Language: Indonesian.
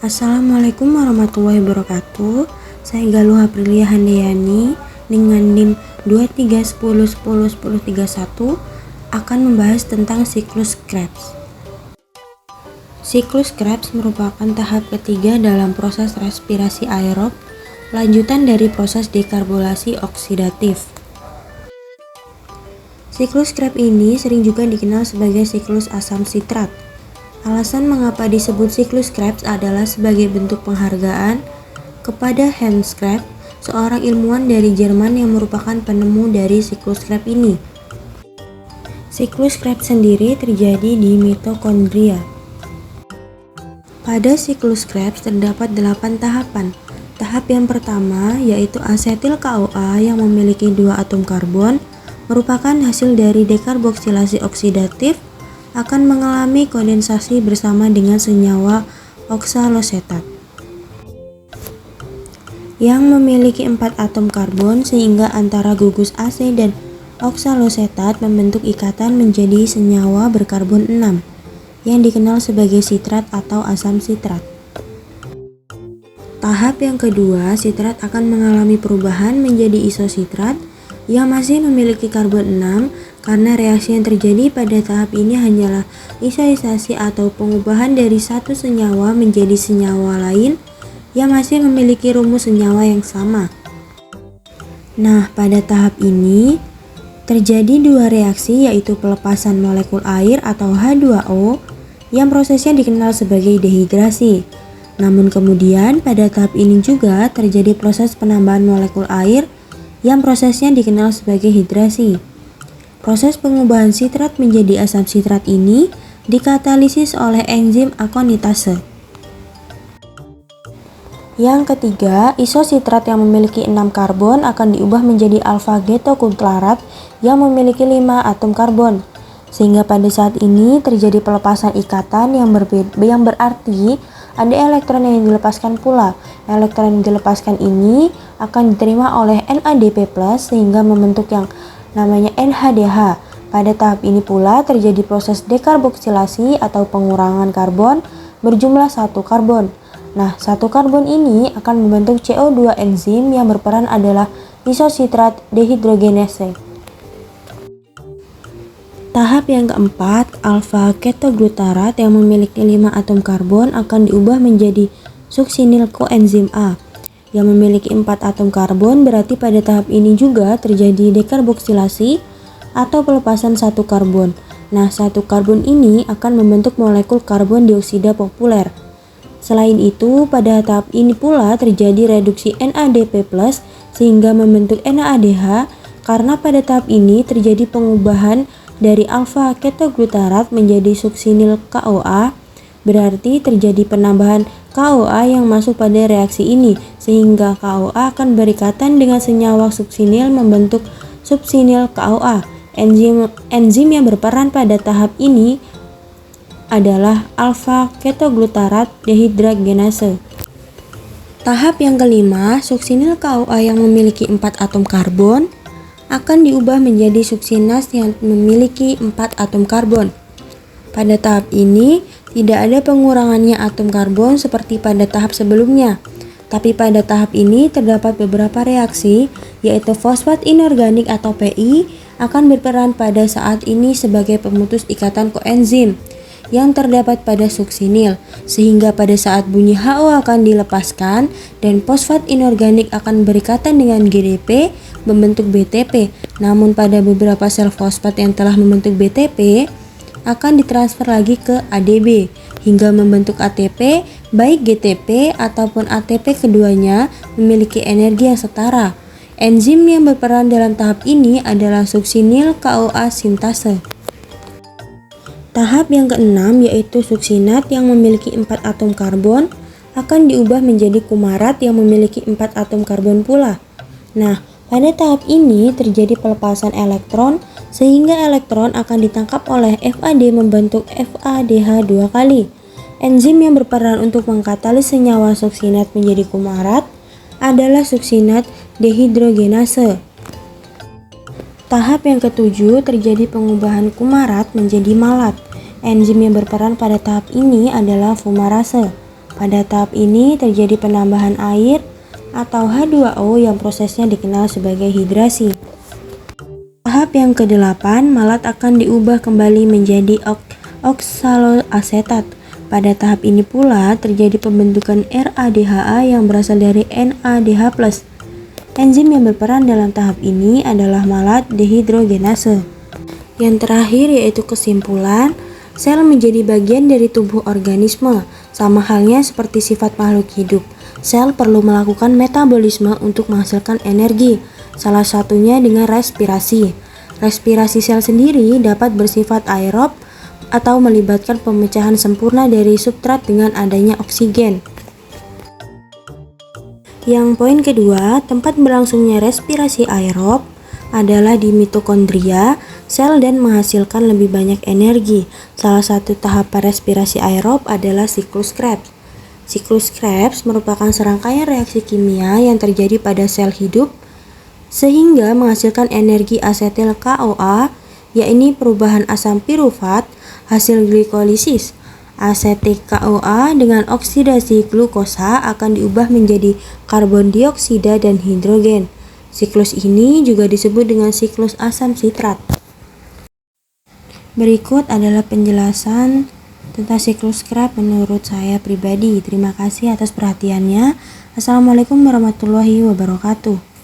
Assalamualaikum warahmatullahi wabarakatuh. Saya Galuh Aprilia Handayani dengan NIM 2310101031 akan membahas tentang siklus Krebs. Siklus Krebs merupakan tahap ketiga dalam proses respirasi aerob, lanjutan dari proses dekarbonasi oksidatif. Siklus Krebs ini sering juga dikenal sebagai siklus asam sitrat. Alasan mengapa disebut siklus Krebs adalah sebagai bentuk penghargaan kepada Hans Krebs, seorang ilmuwan dari Jerman yang merupakan penemu dari siklus Krebs ini. Siklus Krebs sendiri terjadi di mitokondria. Pada siklus Krebs terdapat 8 tahapan. Tahap yang pertama yaitu asetil CoA yang memiliki 2 atom karbon, merupakan hasil dari dekarboksilasi oksidatif, akan mengalami kondensasi bersama dengan senyawa oksalosetat yang memiliki 4 atom karbon, sehingga antara gugus AC dan oksalosetat membentuk ikatan menjadi senyawa berkarbon 6 yang dikenal sebagai sitrat atau asam sitrat. Tahap yang kedua, sitrat akan mengalami perubahan menjadi isositrat yang masih memiliki karbon 6 karena reaksi yang terjadi pada tahap ini hanyalah isoisasi atau pengubahan dari satu senyawa menjadi senyawa lain yang masih memiliki rumus senyawa yang sama. Nah, pada tahap ini terjadi 2 reaksi, yaitu pelepasan molekul air atau H2O yang prosesnya dikenal sebagai dehidrasi. Namun kemudian pada tahap ini juga terjadi proses penambahan molekul air yang prosesnya dikenal sebagai hidrasi. Proses pengubahan sitrat menjadi asam sitrat ini dikatalisis oleh enzim akonitase. Yang ketiga, isositrat yang memiliki 6 karbon akan diubah menjadi alfa getoglutarat yang memiliki 5 atom karbon. Sehingga pada saat ini terjadi pelepasan ikatan yang berarti ada elektron yang dilepaskan pula. Elektron yang dilepaskan ini akan diterima oleh NADP+, sehingga membentuk yang namanya NHDH. Pada tahap ini pula terjadi proses dekarboksilasi atau pengurangan karbon berjumlah 1 karbon. Nah, 1 karbon ini akan membentuk CO2 enzim yang berperan adalah isositrat dehidrogenase. Tahap yang keempat, alfa ketoglutarat yang memiliki 5 atom karbon akan diubah menjadi suksinil koenzim A yang memiliki 4 atom karbon, berarti pada tahap ini juga terjadi dekarboksilasi atau pelepasan 1 karbon. Nah, 1 karbon ini akan membentuk molekul karbon dioksida populer. Selain itu, pada tahap ini pula terjadi reduksi NADP+, sehingga membentuk NADH, karena pada tahap ini terjadi pengubahan dari alfa ketoglutarat menjadi suksinil CoA, berarti terjadi penambahan CoA yang masuk pada reaksi ini, sehingga CoA akan berikatan dengan senyawa suksinil membentuk suksinil CoA. Enzim yang berperan pada tahap ini adalah alfa ketoglutarat dehidrogenase. Tahap yang kelima, suksinil CoA yang memiliki 4 atom karbon akan diubah menjadi suksinase yang memiliki 4 atom karbon. Pada tahap ini tidak ada pengurangannya atom karbon seperti pada tahap sebelumnya. Tapi pada tahap ini terdapat beberapa reaksi, yaitu fosfat inorganik atau PI akan berperan pada saat ini sebagai pemutus ikatan koenzim yang terdapat pada suksinil, sehingga pada saat bunyi HO akan dilepaskan dan fosfat inorganik akan berikatan dengan GDP membentuk BTP. Namun pada beberapa sel fosfat yang telah membentuk BTP akan ditransfer lagi ke ADB hingga membentuk ATP, baik GTP ataupun ATP keduanya memiliki energi yang setara. Enzim yang berperan dalam tahap ini adalah suksinil CoA sintase. Tahap yang keenam yaitu suksinat yang memiliki 4 atom karbon akan diubah menjadi kumarat yang memiliki 4 atom karbon pula. Nah, pada tahap ini terjadi pelepasan elektron, sehingga elektron akan ditangkap oleh FAD membentuk FADH 2 kali. Enzim yang berperan untuk mengkatalis senyawa suksinat menjadi kumarat adalah suksinat dehidrogenase. Tahap yang ketujuh terjadi pengubahan kumarat menjadi malat. Enzim yang berperan pada tahap ini adalah fumarase. Pada tahap ini terjadi penambahan air atau H2O yang prosesnya dikenal sebagai hidrasi. Tahap yang ke-8, malat akan diubah kembali menjadi oksaloasetat. Pada tahap ini pula terjadi pembentukan RADHA yang berasal dari NADH+. Enzim yang berperan dalam tahap ini adalah malat dehidrogenase. Yang terakhir yaitu kesimpulan, sel menjadi bagian dari tubuh organisme. Sama halnya seperti sifat makhluk hidup, sel perlu melakukan metabolisme untuk menghasilkan energi, salah satunya dengan respirasi. Respirasi sel sendiri dapat bersifat aerob atau melibatkan pemecahan sempurna dari substrat dengan adanya oksigen. Yang poin kedua, tempat berlangsungnya respirasi aerob adalah di mitokondria sel dan menghasilkan lebih banyak energi. Salah satu tahap respirasi aerob adalah siklus Krebs. Siklus Krebs merupakan serangkaian reaksi kimia yang terjadi pada sel hidup sehingga menghasilkan energi asetil CoA, yakni perubahan asam pirufat hasil glikolisis. Asetik CoA dengan oksidasi glukosa akan diubah menjadi karbon dioksida dan hidrogen. Siklus ini juga disebut dengan siklus asam sitrat. Berikut adalah penjelasan tentang siklus Krebs menurut saya pribadi. Terima kasih atas perhatiannya. Assalamualaikum warahmatullahi wabarakatuh.